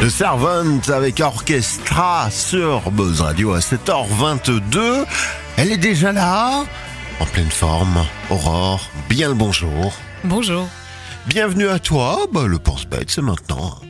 Le Servant avec Orchestra sur Buzz Radio à 7h22. Elle est déjà là, en pleine forme. Aurore, bien le bonjour. Bonjour. Bienvenue à toi, le pense-bête, c'est maintenant.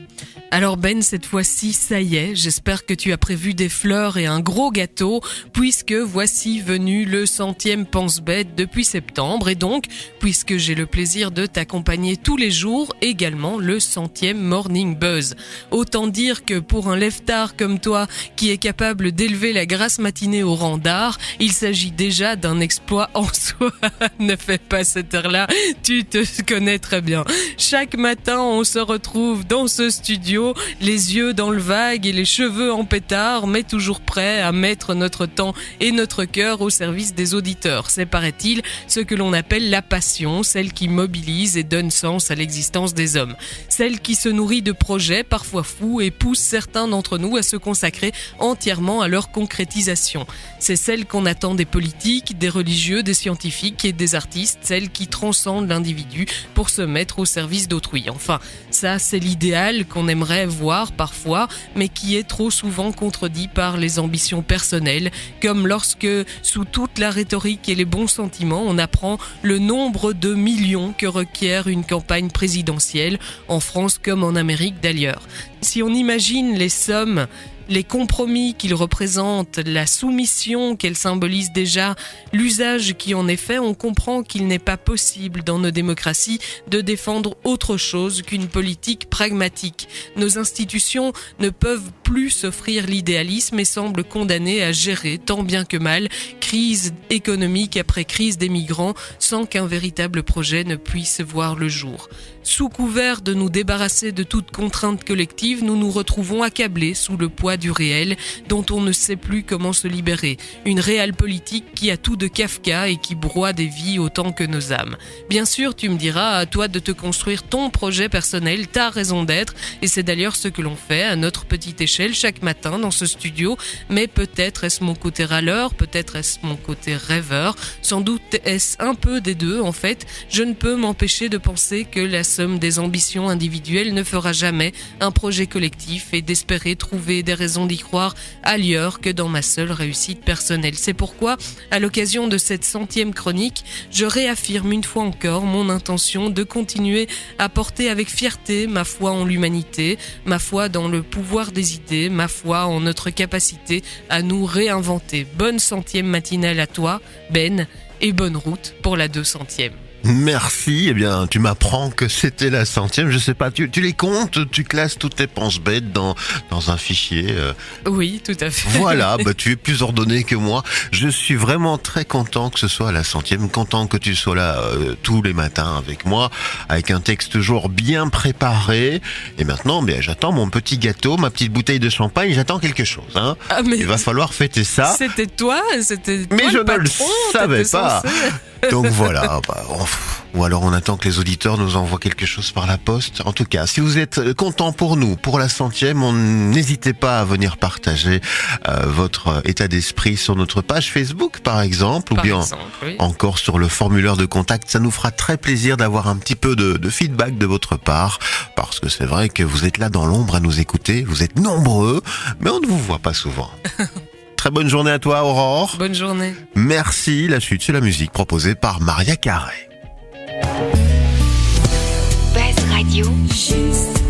Alors Ben, cette fois-ci, ça y est, j'espère que tu as prévu des fleurs et un gros gâteau, puisque voici venu le 100e pense-bête depuis septembre, et donc, puisque j'ai le plaisir de t'accompagner tous les jours, également le 100e Morning Buzz. Autant dire que pour un lève-tard comme toi, qui est capable d'élever la grasse matinée au rang d'art, il s'agit déjà d'un exploit en soi. Ne fais pas cette heure-là, tu te connais très bien. Chaque matin, on se retrouve dans ce studio, les yeux dans le vague et les cheveux en pétard, mais toujours prêts à mettre notre temps et notre cœur au service des auditeurs. C'est, paraît-il, ce que l'on appelle la passion, celle qui mobilise et donne sens à l'existence des hommes. Celle qui se nourrit de projets parfois fous et pousse certains d'entre nous à se consacrer entièrement à leur concrétisation. C'est celle qu'on attend des politiques, des religieux, des scientifiques et des artistes, celle qui transcende l'individu pour se mettre au service d'autrui. Enfin, ça c'est l'idéal qu'on aimerait voir parfois, mais qui est trop souvent contredit par les ambitions personnelles, comme lorsque, sous toute la rhétorique et les bons sentiments, on apprend le nombre de millions que requiert une campagne présidentielle, en France comme en Amérique d'ailleurs. Si on imagine les sommes, les compromis qu'ils représentent, la soumission qu'elles symbolisent déjà, l'usage qui en est fait, on comprend qu'il n'est pas possible dans nos démocraties de défendre autre chose qu'une politique pragmatique. Nos institutions ne peuvent plus s'offrir l'idéalisme et semblent condamnées à gérer, tant bien que mal, crise économique après crise des migrants, sans qu'un véritable projet ne puisse voir le jour. Sous couvert de nous débarrasser de toute contrainte collective, nous nous retrouvons accablés sous le poids du réel, dont on ne sait plus comment se libérer. Une réelle politique qui a tout de Kafka et qui broie des vies autant que nos âmes. Bien sûr, tu me diras, à toi de te construire ton projet personnel, ta raison d'être, et c'est d'ailleurs ce que l'on fait à notre petite échelle chaque matin dans ce studio, mais peut-être est-ce mon côté râleur, peut-être est-ce mon côté rêveur, sans doute est-ce un peu des deux en fait. Je ne peux m'empêcher de penser que la somme des ambitions individuelles ne fera jamais un projet collectif et d'espérer trouver des raisons d'y croire ailleurs que dans ma seule réussite personnelle. C'est pourquoi, à l'occasion de cette 100e chronique, je réaffirme une fois encore mon intention de continuer à porter avec fierté ma foi en l'humanité, ma foi dans le pouvoir des idées, ma foi en notre capacité à nous réinventer. Bonne 100e matinale à toi, Ben, et bonne route pour la 200e. Merci, eh bien, tu m'apprends que c'était la 100e, je sais pas, tu les comptes, tu classes toutes tes pense-bêtes dans un fichier. Oui, tout à fait. Voilà, tu es plus ordonné que moi. Je suis vraiment très content que ce soit la 100e, content que tu sois là tous les matins avec moi, avec un texte toujours bien préparé. Et maintenant, j'attends mon petit gâteau, ma petite bouteille de champagne, j'attends quelque chose. Hein. Ah, mais il va falloir fêter ça. C'était toi Mais je le patron, ne le savais pas. Censé... Donc voilà, ou alors on attend que les auditeurs nous envoient quelque chose par la poste. En tout cas, si vous êtes content pour nous, pour la 100e, n'hésitez pas à venir partager votre état d'esprit sur notre page Facebook par exemple, oui. Encore sur le formulaire de contact. Ça nous fera très plaisir d'avoir un petit peu de feedback de votre part, parce que c'est vrai que vous êtes là dans l'ombre à nous écouter, vous êtes nombreux, mais on ne vous voit pas souvent. Très bonne journée à toi, Aurore. Bonne journée. Merci. La suite, c'est la musique proposée par Maria Carey. Buzz Radio. Juste